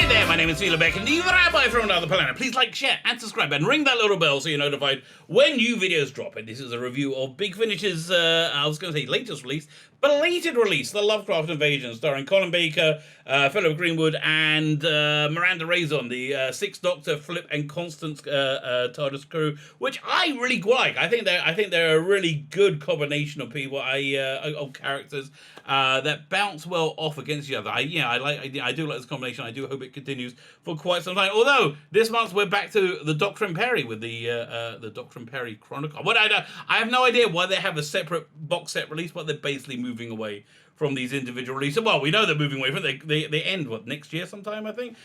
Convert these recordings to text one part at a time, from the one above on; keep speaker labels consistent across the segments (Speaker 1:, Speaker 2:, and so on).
Speaker 1: Hi there, my name is Lovecraft, and the Rabbi from another planet. Please like, share, and subscribe, and ring that little bell so you're notified when new videos drop. And this is a review of Big Finish's, I was going to say latest release, belated release, The Lovecraft Invasion, starring Colin Baker, Philip Greenwood, and Miranda Raison, the Sixth Doctor, Flip and Constance TARDIS crew, which I really like. I think they're a really good combination of people, of characters that bounce well off against each other. I do like this combination. I do hope it continues for quite some time. Although this month we're back to the Doctor and Perry with the Doctor and Perry Chronicle. But I have no idea why they have a separate box set release, but they're basically moving away from these individual releases. Well, we know they're moving away from it. They end, next year sometime, I think.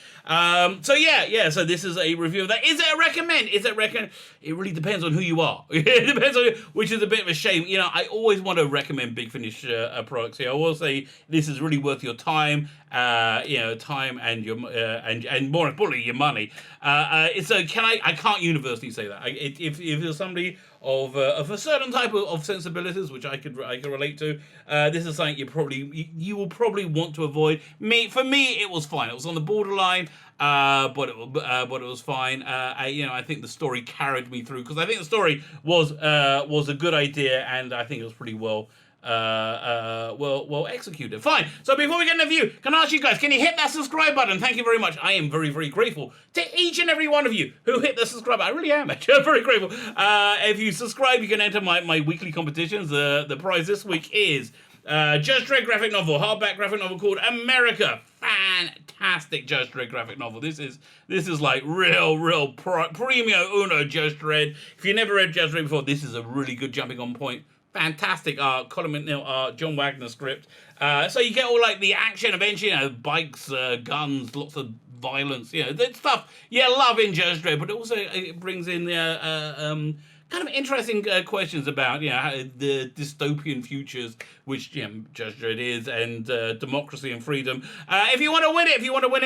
Speaker 1: So this is a review of that. Is it a recommend? It really depends on who you are. It depends on, which is a bit of a shame. I always want to recommend Big Finish products here. I will say this is really worth your time, time and your and more importantly your money. I can't universally say that. If you're somebody of a certain type of sensibilities, which I could relate to, this is something you will probably want to avoid. For me, it was fine. It was on the borderline, but it was fine. I think the story carried me through because I think the story was a good idea, and I think it was pretty well executed. Fine. So before we get into the review, can I ask you guys, can you hit that subscribe button? Thank you very much. I am very, very grateful to each and every one of you who hit the subscribe button. I really am, actually. I'm very grateful. If you subscribe, you can enter my weekly competitions. The prize this week is Judgde Dredd graphic novel, hardback graphic novel called America. Fantastic Judgde Dredd graphic novel. This is like real premio uno Judgde Dredd. If you never read Judgde Dredd before, this is a really good jumping on point. Fantastic art, Colin Macneil art, John Wagner script. So you get all like the action, adventure, bikes, guns, lots of violence, that stuff you love in Judgde Dredd, but also it brings in kind of interesting questions about the dystopian futures which Judgde Dredd is, and democracy and freedom. If you want to win it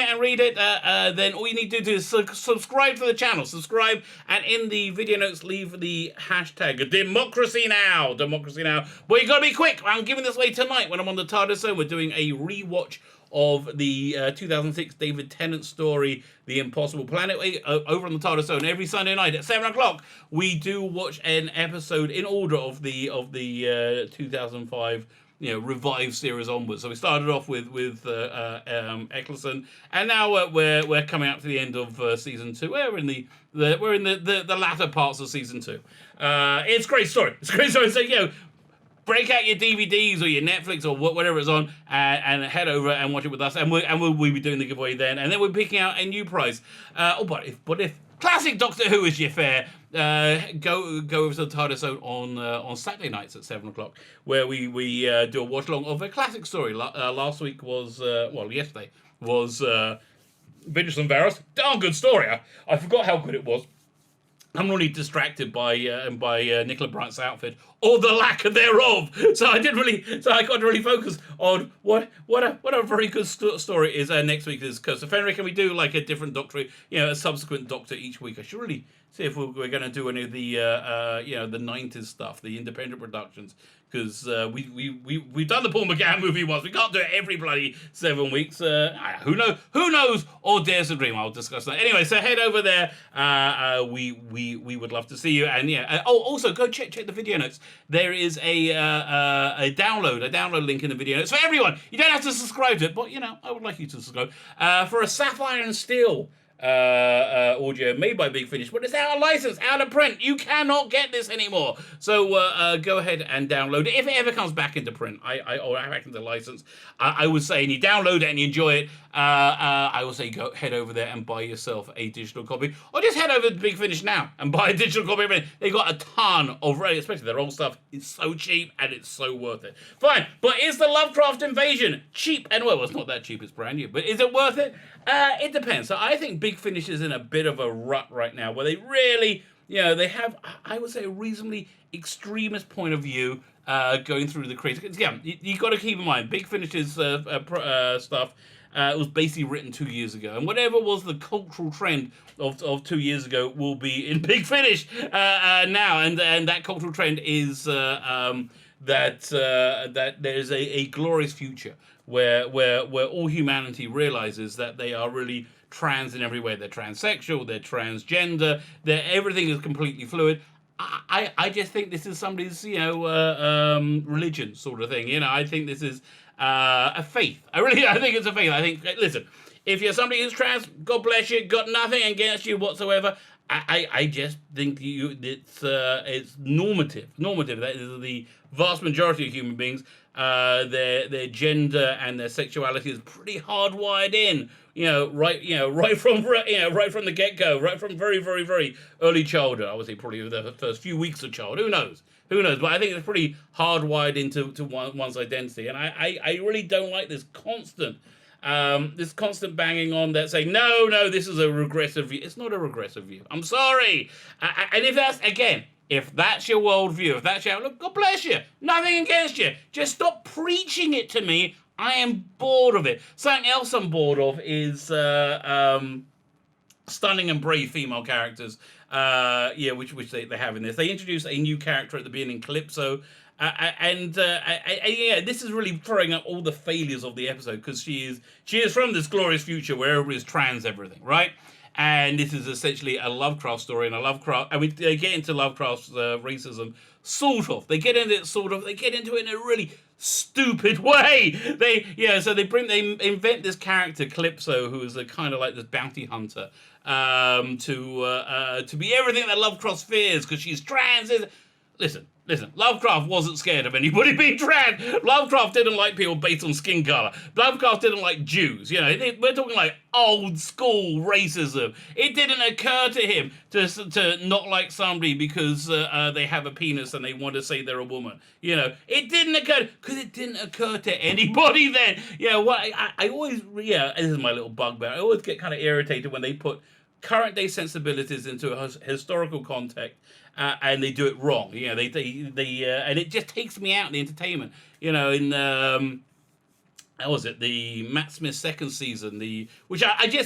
Speaker 1: and read it, then all you need to do is subscribe to the channel. Subscribe, and in the video notes leave the hashtag democracy now. But you got to be quick. I'm giving this away tonight when I'm on the TARDIS Zone. We're doing a rewatch of the 2006 David Tennant story, The Impossible Planet, over on the TARDIS Zone. Every Sunday night at 7 o'clock, we do watch an episode in order of the 2005 revived series onwards. So we started off with Eccleston, and now we're coming up to the end of season 2. We're in the latter parts of season 2. It's a great story. So break out your DVDs or your Netflix or whatever it's on, and head over and watch it with us. And we'll be doing the giveaway then, and then we're picking out a new prize. But if classic Doctor Who is your fare, go over to the TARDIS Zone on Saturday nights at 7 o'clock, where we do a watch along of a classic story. Yesterday was Vengeance on Varos. Darn good story. I forgot how good it was. I'm really distracted by Nicola Bright's outfit, or the lack thereof. So I got to really focus on what a very good story is. Next week is Curse of Fenric, and we do like a different Doctor, a subsequent Doctor each week. I should really see if we're going to do any of the the 90s stuff, the independent productions, because we've done the Paul McGann movie once. We can't do it every bloody 7 weeks. Who knows or dares to dream. I'll discuss that anyway. So head over there. We would love to see you. And also go check the video notes. There is a download link in the video notes for everyone. You don't have to subscribe to it, but I would like you to subscribe for a Sapphire and Steel audio made by Big Finish, but it's out of license, out of print. You cannot get this anymore. So go ahead and download it if it ever comes back into print. Or back into license. I would say, and you download it and you enjoy it. I will say go head over there and buy yourself a digital copy, or just head over to Big Finish now and buy a digital copy of it. They got a ton of, especially their old stuff. It's so cheap and it's so worth it. Fine, but is the Lovecraft Invasion cheap? And well, it's not that cheap. It's brand new, but is it worth it? It depends. So I think Big Finish is in a bit of a rut right now, where they really, they have, I would say, a reasonably extremist point of view going through the creative. Yeah, you got to keep in mind, Big Finish's stuff. It was basically written 2 years ago, and whatever was the cultural trend of 2 years ago will be in Big Finish now, and that cultural trend is that there's a glorious future where all humanity realizes that they are really trans in every way. They're transsexual, they're transgender, everything is completely fluid. I just think this is somebody's, religion sort of thing. I think this is a faith. I think it's a faith. I think, listen, if you're somebody who's trans, God bless you, got nothing against you whatsoever. I just think it's normative. That is the vast majority of human beings. Their gender and their sexuality is pretty hardwired in. Right from the get-go, right from very, very, very early childhood. I would say probably the first few weeks of childhood. Who knows? But I think it's pretty hardwired into one's identity. And I really don't like this constant banging on that saying, no, this is a regressive view. It's not a regressive view. I'm sorry. And if that's your worldview, if that's your outlook, God bless you. Nothing against you. Just stop preaching it to me. I am bored of it. Something else I'm bored of is stunning and brave female characters. Which they have in this. They introduce a new character at the beginning, Calypso. This is really throwing up all the failures of the episode, because she is from this glorious future where everybody's trans everything, right? And this is essentially a Lovecraft story, and they get into Lovecraft's racism, sort of. They get into it in a really stupid way. They invent this character Calypso, who is a kind of like this bounty hunter, to be everything that Lovecraft fears, because she's trans. Listen, Lovecraft wasn't scared of anybody being trans. Lovecraft didn't like people based on skin color. Lovecraft didn't like Jews. We're talking like old school racism. It didn't occur to him to not like somebody because they have a penis and they want to say they're a woman. It didn't occur, because it didn't occur to anybody then. I always, this is my little bugbear. I always get kind of irritated when they put current day sensibilities into a historical context, and they do it wrong. And it just takes me out of the entertainment. How was it? The Matt Smith second season, which I do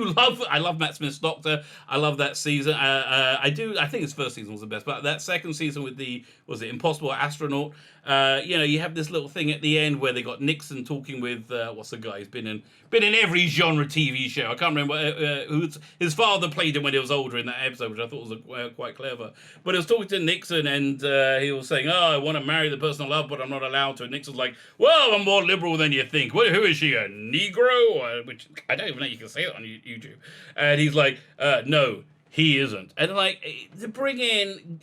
Speaker 1: love. I love Matt Smith's Doctor. I love that season. I think his first season was the best, but that second season with Impossible Astronaut. You have this little thing at the end where they got Nixon talking with what's the guy? He's been in every genre TV show. I can't remember who his father played him when he was older in that episode, which I thought was quite clever. But he was talking to Nixon, and he was saying, "Oh, I want to marry the person I love, but I'm not allowed to." And Nixon's like, "Well, I'm more liberal than you think. Who is she, a Negro?" Which I don't even know you can say that on YouTube. And he's like, "No, he isn't." And to bring in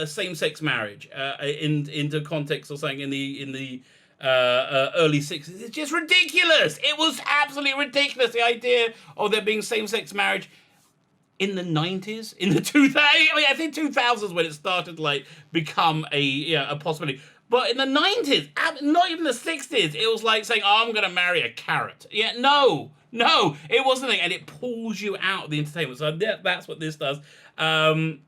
Speaker 1: same-sex marriage into context or something in the early 60s, it's just ridiculous. It was absolutely ridiculous, the idea of there being same-sex marriage in the 90s, in the 2000s. I think 2000s when it started to become a possibility. But in the 90s, not even the 60s, it was like saying, "Oh, I'm going to marry a carrot." No, it wasn't. And it pulls you out of the entertainment. So that's what this does. I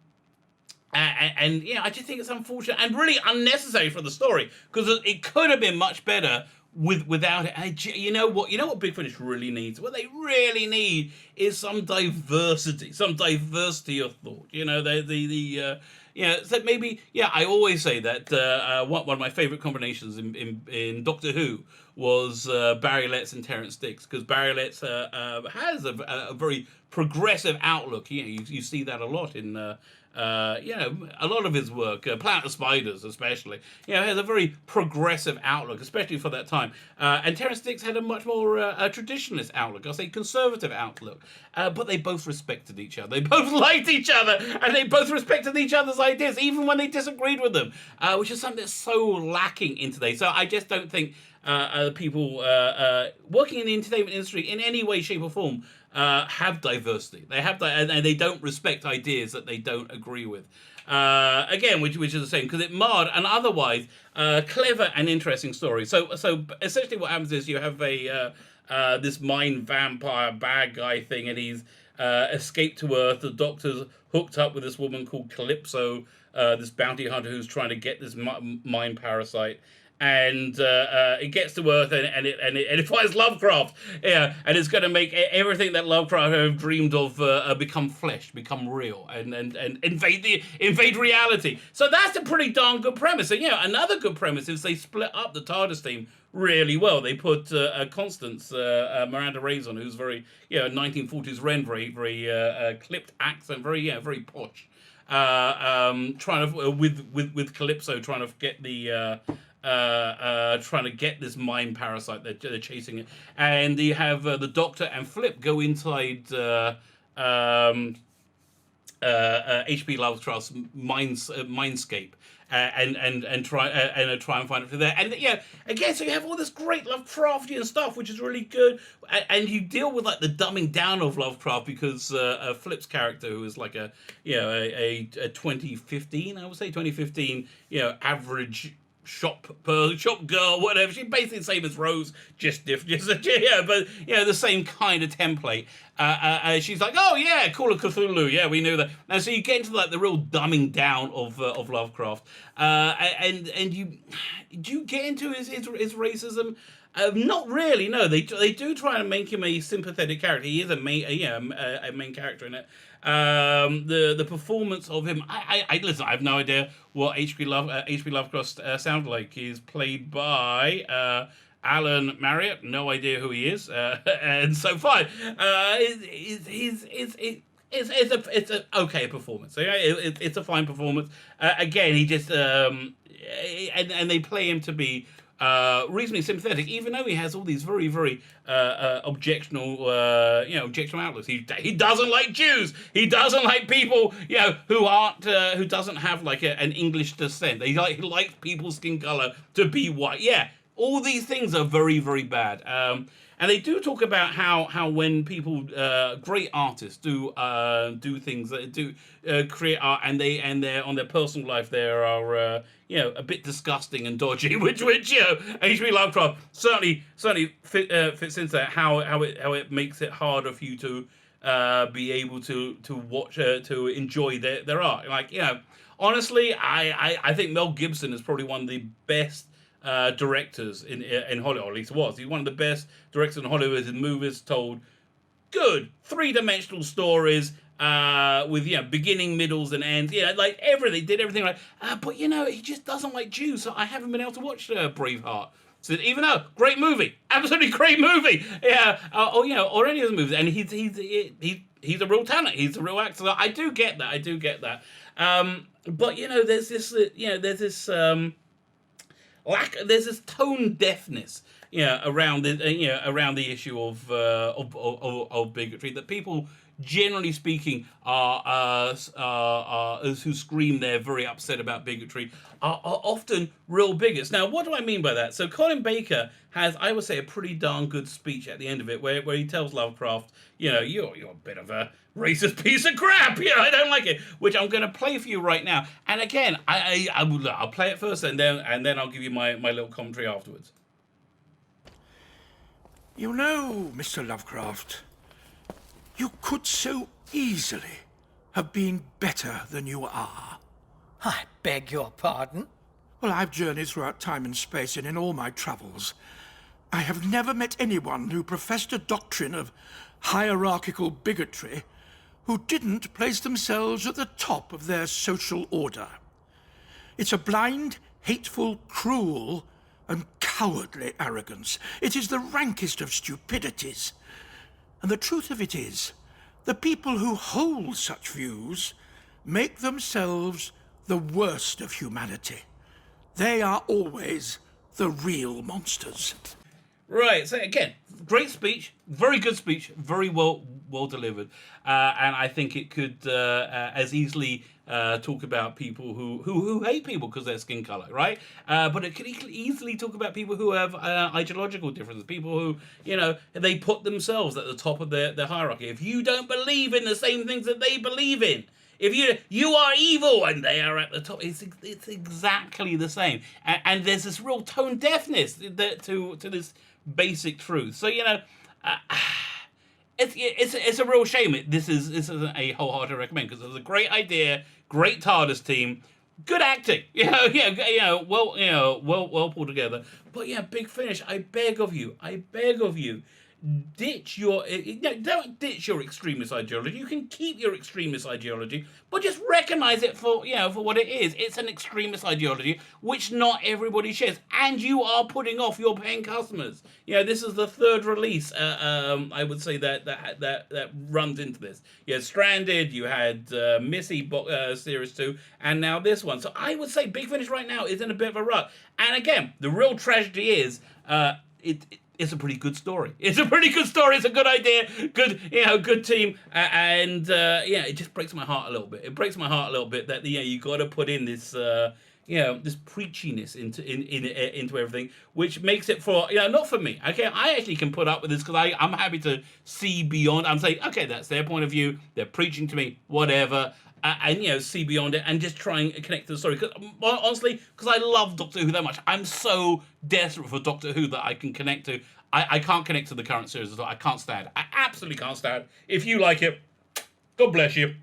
Speaker 1: just think it's unfortunate and really unnecessary for the story, because it could have been much better without it. And you know what Big Finish really needs? What they really need is some diversity of thought. So maybe, I always say that one of my favorite combinations in Doctor Who was Barry Letts and Terrance Dicks, because Barry Letts has a very progressive outlook. You see that a lot in a lot of his work, Planet of Spiders especially, has a very progressive outlook, especially for that time. And Terrance Dicks had a much more traditionalist outlook, I'll say conservative outlook. But they both respected each other. They both liked each other, and they both respected each other's ideas, even when they disagreed with them, which is something that's so lacking in today. So I just don't think people working in the entertainment industry in any way, shape, or form have diversity. They have and they don't respect ideas that they don't agree with. Again, which is the same, because it marred an otherwise clever and interesting story. So essentially, what happens is you have this mind vampire bad guy thing, and he's escaped to Earth. The Doctor's hooked up with this woman called Calypso, this bounty hunter who's trying to get this mind parasite. And it gets to Earth, and it finds Lovecraft, and it's going to make everything that Lovecraft have dreamed of become flesh, become real, and invade reality. So that's a pretty darn good premise. And another good premise is they split up the TARDIS team really well. They put Constance Miranda Raison, who's very 1940s Ren, very clipped accent, very posh. Trying to with Calypso, trying to get the trying to get this mind parasite that they're chasing it, and you have the Doctor and Flip go inside H.P. Lovecraft's mindscape. And try and find it through there, and again, so you have all this great Lovecraftian stuff, which is really good, and you deal with like the dumbing down of Lovecraft because Flip's character, who is like a 2015, I would say 2015, average shop girl, whatever. She's basically the same as Rose, just different, but the same kind of template. She's like, oh yeah, Call of Cthulhu, yeah, we knew that. Now, so you get into like the real dumbing down of Lovecraft, and you get into his racism. Not really, no. They do try and make him a sympathetic character. He is a main character in it. The performance of him, I listen. I have no idea what H.P. Lovecraft sounds like. He's played by Alan Marriott. No idea who he is, and so fine. It's an okay performance. It's a fine performance. Again, he just and they play him to be reasonably sympathetic, even though he has all these very, very objectionable outlooks. He doesn't like Jews. He doesn't like people, who aren't, who doesn't have like an English descent. He likes people's skin color to be white. Yeah, all these things are very, very bad. And they do talk about how when people, great artists, do things that do create art, and they're on their personal life, they are a bit disgusting and dodgy, which H.P. Lovecraft certainly fits into that. How it makes it harder for you to be able to watch to enjoy their art. Like honestly, I think Mel Gibson is probably one of the best directors in Hollywood, or at least was. He's one of the best directors in Hollywood. His movies told good three-dimensional stories with beginning, middles, and ends. Like everything, did everything right. But he just doesn't like Jews, so I haven't been able to watch Braveheart. So even though great movie, absolutely great movie, or any of the movies, and he's a real talent. He's a real actor. I do get that. But there's this there's this tone deafness, around the issue of bigotry, that people, generally speaking, are who scream they're very upset about bigotry are often real bigots. Now, what do I mean by that? So Colin Baker has, I would say, a pretty darn good speech at the end of it, where he tells Lovecraft, you're a bit of a racist piece of crap. I don't like it, which I'm going to play for you right now. And again, I'll play it first, and then I'll give you my little commentary afterwards.
Speaker 2: Mr. Lovecraft, you could so easily have been better than you are.
Speaker 3: I beg your pardon?
Speaker 2: Well, I've journeyed throughout time and space, and in all my travels, I have never met anyone who professed a doctrine of hierarchical bigotry who didn't place themselves at the top of their social order. It's a blind, hateful, cruel, and cowardly arrogance. It is the rankest of stupidities. And the truth of it is, the people who hold such views make themselves the worst of humanity. They are always the real monsters.
Speaker 1: Right, so again, great speech, very good speech, very well delivered, and I think it could as easily talk about people who hate people because of their skin color, right? But it could easily talk about people who have ideological differences, people who, they put themselves at the top of their hierarchy. If you don't believe in the same things that they believe in, if you are evil and they are at the top, it's exactly the same. And there's this real tone deafness to this basic truth. So it's a real shame. This isn't a wholehearted recommend, because it was a great idea, great TARDIS team, good acting, well pulled together. But Big Finish, I beg of you, ditch your don't ditch your extremist ideology. You can keep your extremist ideology, but just recognize it for for what it is. It's an extremist ideology which not everybody shares, and you are putting off your paying customers. This is the third release. I would say that runs into this. You had Stranded, you had Missy Series 2, and now this one. So I would say Big Finish right now is in a bit of a rut. And again, the real tragedy is it's a pretty good story. It's a pretty good story. It's a good idea. Good team. And it just breaks my heart a little bit. It breaks my heart a little bit that you got to put in this this preachiness into everything, which makes it for not for me. Okay, I actually can put up with this because I'm happy to see beyond. I'm saying, okay, that's their point of view. They're preaching to me, whatever. And see beyond it and just try and connect to the story. Honestly, because I love Doctor Who that much, I'm so desperate for Doctor Who that I can connect to. I can't connect to the current series at all. I can't stand. I absolutely can't stand. If you like it, God bless you.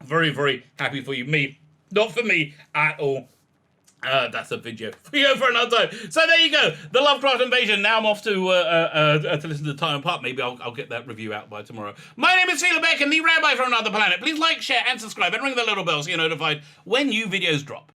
Speaker 1: Very, very happy for you. Me, not for me at all. That's a video for another time. So there you go, the Lovecraft Invasion. Now I'm off to listen to Time Apart. Maybe I'll get that review out by tomorrow. My name is Felix Beck and the Rabbi from Another Planet. Please like, share, and subscribe, and ring the little bell so you're notified when new videos drop.